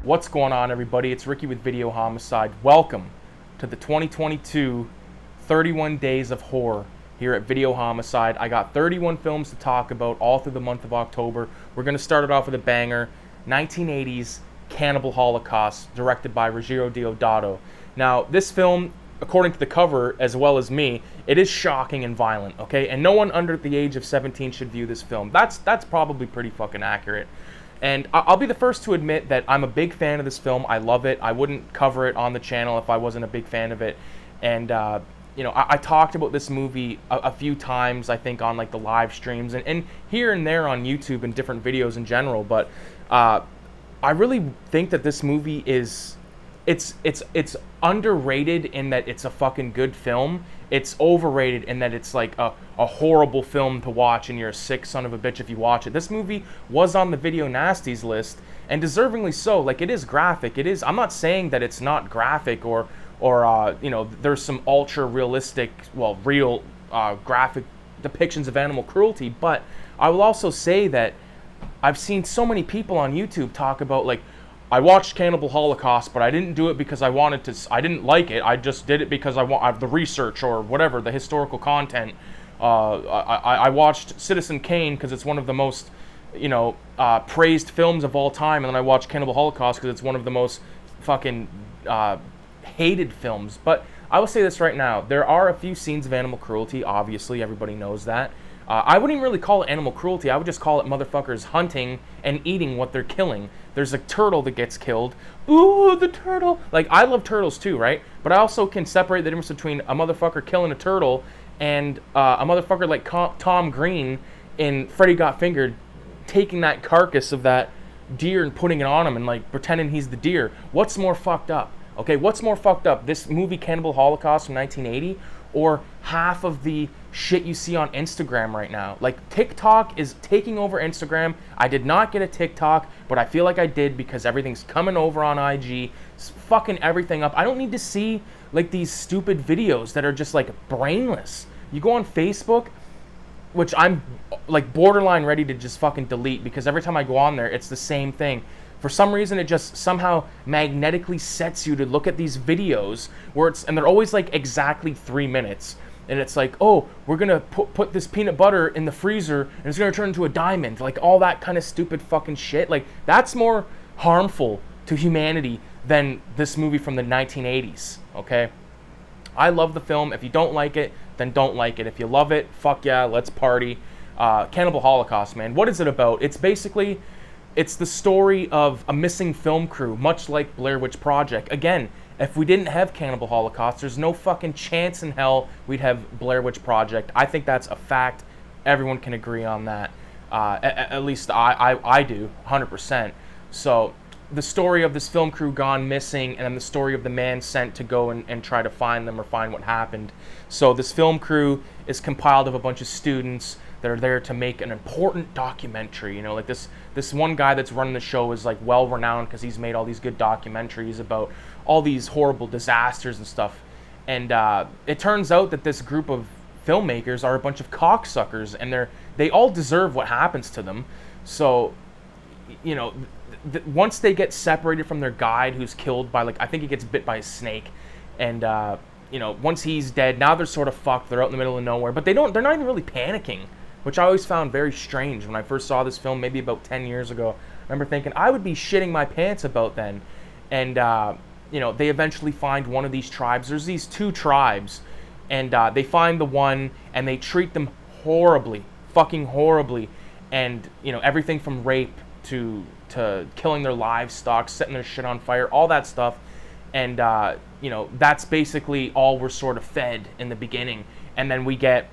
What's going on, everybody? It's Ricky with Videohomicide. Welcome to the 2022 31 Days of Horror here at Videohomicide. I got 31 films to talk about all through the month of October. We're going to start it off with a banger, 1980s Cannibal Holocaust, directed by Riki-oh. Now, this film, according to the cover as well as me, it is shocking and violent, okay? And no one under the age of 17 should view this film. That's probably pretty fucking accurate. And I'll be the first to admit that I'm a big fan of this film. I love it. I wouldn't cover it on the channel if I wasn't a big fan of it. And, I talked about this movie a few times, I think, on, like, the live streams and here and there on YouTube and different videos in general. But I really think that this movie is... It's underrated in that it's a fucking good film. It's overrated in that it's like a horrible film to watch and you're a sick son of a bitch if you watch it. This movie was on the Video Nasties list, and deservingly so. Like, it is graphic. It is. I'm not saying that it's not graphic or there's some ultra realistic, real graphic depictions of animal cruelty, but I will also say that I've seen so many people on YouTube talk about, like, I watched Cannibal Holocaust, but I didn't do it because I wanted to. I didn't like it. I just did it because I want the research or whatever, the historical content. I watched Citizen Kane because it's one of the most, praised films of all time, and then I watched Cannibal Holocaust because it's one of the most fucking hated films. But I will say this right now: there are a few scenes of animal cruelty. Obviously, everybody knows that. I wouldn't even really call it animal cruelty. I would just call it motherfuckers hunting and eating what they're killing. There's a turtle that gets killed. Ooh, the turtle. Like, I love turtles too, right? But I also can separate the difference between a motherfucker killing a turtle and a motherfucker like Tom Green in Freddy Got Fingered taking that carcass of that deer and putting it on him and, like, pretending he's the deer. What's more fucked up? Okay, what's more fucked up? This movie Cannibal Holocaust from 1980 or half of the shit you see on Instagram right now? Like, TikTok is taking over Instagram. I did not get a TikTok, but I feel like I did because everything's coming over on IG. It's fucking everything up. I don't need to see, like, these stupid videos that are just, like, brainless. You go on Facebook, which I'm, like, borderline ready to just fucking delete because every time I go on there, it's the same thing. For some reason, it just somehow magnetically sets you to look at these videos where and they're always like exactly 3 minutes. And it's like, oh, we're going to put this peanut butter in the freezer and it's going to turn into a diamond. Like, all that kind of stupid fucking shit. Like, that's more harmful to humanity than this movie from the 1980s, okay? I love the film. If you don't like it, then don't like it. If you love it, fuck yeah, let's party. Cannibal Holocaust, man. What is it about? It's basically... It's the story of a missing film crew, much like Blair Witch Project. Again, if we didn't have Cannibal Holocaust, there's no fucking chance in hell we'd have Blair Witch Project. I think that's a fact. Everyone can agree on that. At least I do, 100%. So the story of this film crew gone missing, and then the story of the man sent to go and try to find them or find what happened. So this film crew is compiled of a bunch of students that are there to make an important documentary. Like this one guy that's running the show is, like, well renowned because he's made all these good documentaries about all these horrible disasters and stuff. And it turns out that this group of filmmakers are a bunch of cocksuckers, and they all deserve what happens to them. So, once they get separated from their guide, who's killed by, like, I think he gets bit by a snake, and once he's dead, now they're sort of fucked. They're out in the middle of nowhere, but they're not even really panicking, which I always found very strange when I first saw this film, maybe about 10 years ago. I remember thinking I would be shitting my pants about then. And, they eventually find one of these tribes. There's these two tribes, and they find the one, and they treat them horribly, fucking horribly. And, everything from rape to killing their livestock, setting their shit on fire, all that stuff. And, that's basically all we're sort of fed in the beginning. And then we get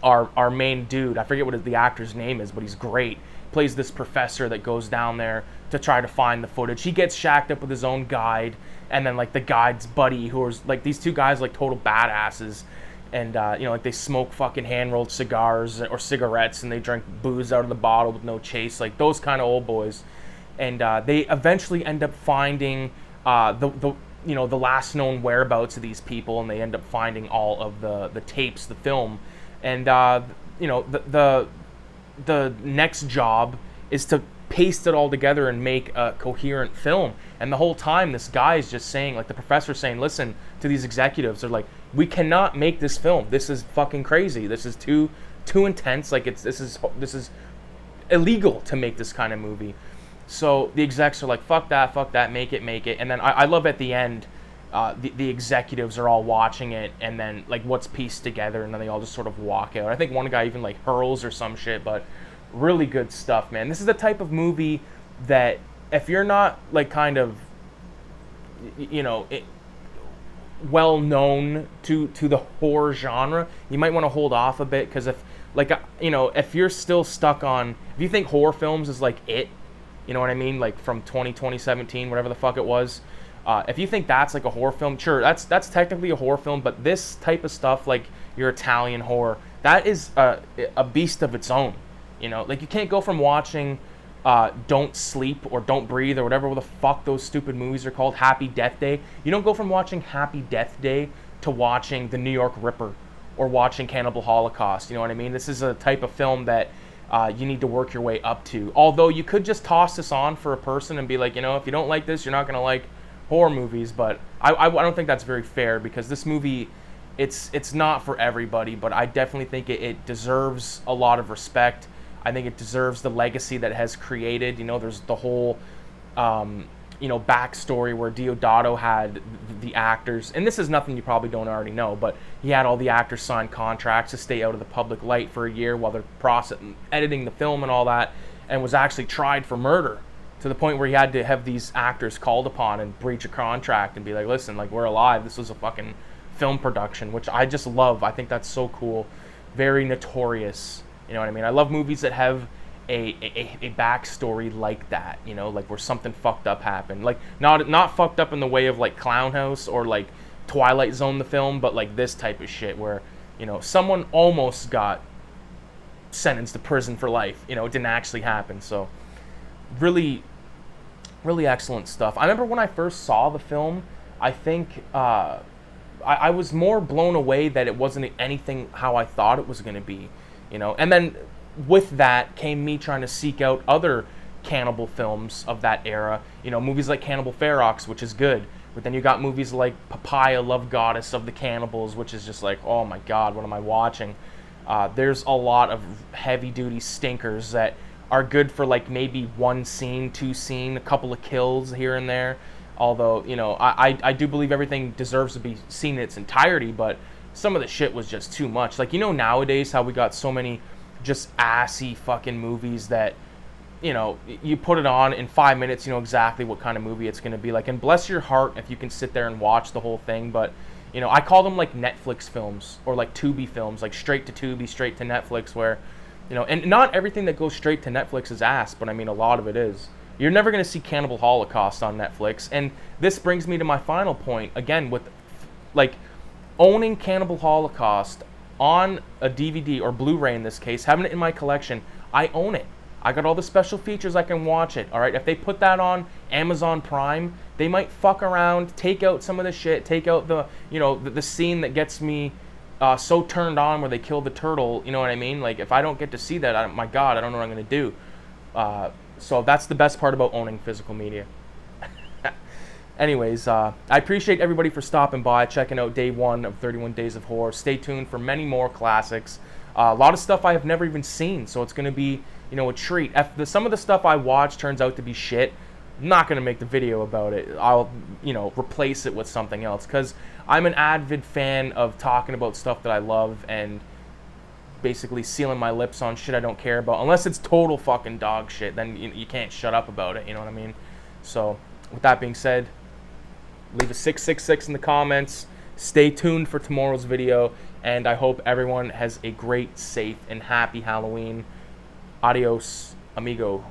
our main dude, I forget what the actor's name is, but he's great, plays this professor that goes down there to try to find the footage. He gets shacked up with his own guide, and then, like, the guide's buddy, who is, like, these two guys, like, total badasses, and, like, they smoke fucking hand-rolled cigars or cigarettes, and they drink booze out of the bottle with no chase, like, those kind of old boys. And they eventually end up finding the last known whereabouts of these people, and they end up finding all of the tapes, the film. And the next job is to paste it all together and make a coherent film. And the whole time, this guy is just saying, like the professor's saying, listen to these executives. They're like, we cannot make this film. This is fucking crazy. This is too intense. Like this is illegal to make this kind of movie. So the execs are like, fuck that, make it. And then I love at the end, the executives are all watching it, and then like what's pieced together, and then they all just sort of walk out. I think one guy even like hurls or some shit, but really good stuff, man. This is the type of movie that if you're not like kind of, you know, well known to the horror genre, you might want to hold off a bit, because if like you know, if you're still stuck on, if you think horror films is like it, you know what I mean, like from 2017, whatever the fuck it was, if you think that's like a horror film, sure, that's technically a horror film, but this type of stuff, like your Italian horror, that is a beast of its own. You know, like you can't go from watching Don't Sleep or Don't Breathe or whatever the fuck those stupid movies are called, Happy Death Day. You don't go from watching Happy Death Day to watching The New York Ripper or watching Cannibal Holocaust. You know what I mean? This is a type of film that you need to work your way up to. Although you could just toss this on for a person and be like, you know, if you don't like this, you're not going to like horror movies. But I don't think that's very fair, because this movie, it's not for everybody, but I definitely think it deserves a lot of respect. I think it deserves the legacy that it has created. You know, there's the whole, you know, backstory where Deodato had the actors, and this is nothing you probably don't already know, but he had all the actors sign contracts to stay out of the public light for a year while they're editing the film and all that, and was actually tried for murder, to the point where he had to have these actors called upon and breach a contract and be like, listen, like, we're alive. This was a fucking film production, which I just love. I think that's so cool. Very notorious. You know what I mean? I love movies that have a backstory like that, you know, like where something fucked up happened. Like, not fucked up in the way of like Clown House or like Twilight Zone the film, but like this type of shit where, you know, someone almost got sentenced to prison for life. You know, it didn't actually happen. So really, really excellent stuff. I remember when I first saw the film, I think I was more blown away that it wasn't anything how I thought it was going to be. You know, and then with that came me trying to seek out other cannibal films of that era. You know, movies like Cannibal Ferox, which is good, but then you got movies like Papaya, Love Goddess of the Cannibals, which is just like, oh my god, what am I watching? There's a lot of heavy-duty stinkers that are good for like maybe one scene, two scene, a couple of kills here and there. Although, you know, I do believe everything deserves to be seen in its entirety, but some of the shit was just too much. Like, you know, nowadays how we got so many just assy fucking movies that, you know, you put it on in 5 minutes, you know exactly what kind of movie it's going to be like. And bless your heart if you can sit there and watch the whole thing. But, you know, I call them like Netflix films or like Tubi films, like straight to Tubi, straight to Netflix, where, you know, and not everything that goes straight to Netflix is ass, but I mean, a lot of it is. You're never going to see Cannibal Holocaust on Netflix. And this brings me to my final point, again, with like owning Cannibal Holocaust on a DVD or Blu-ray in this case, having it in my collection. I own it. I got all the special features, I can watch it, all right? If they put that on Amazon Prime, they might fuck around, take out some of the shit, take out the, you know, the scene that gets me so turned on where they kill the turtle, you know what I mean? Like, if I don't get to see that, my God, I don't know what I'm going to do. So that's the best part about owning physical media. Anyways, I appreciate everybody for stopping by, checking out day 1 of 31 Days of Horror. Stay tuned for many more classics. A lot of stuff I have never even seen, so it's going to be, you know, a treat. If some of the stuff I watch turns out to be shit, I'm not going to make the video about it. I'll, you know, replace it with something else, because I'm an avid fan of talking about stuff that I love and basically sealing my lips on shit I don't care about. Unless it's total fucking dog shit, then you can't shut up about it, you know what I mean? So, with that being said, leave a 666 in the comments. Stay tuned for tomorrow's video, and I hope everyone has a great, safe, and happy Halloween. Adios, amigo.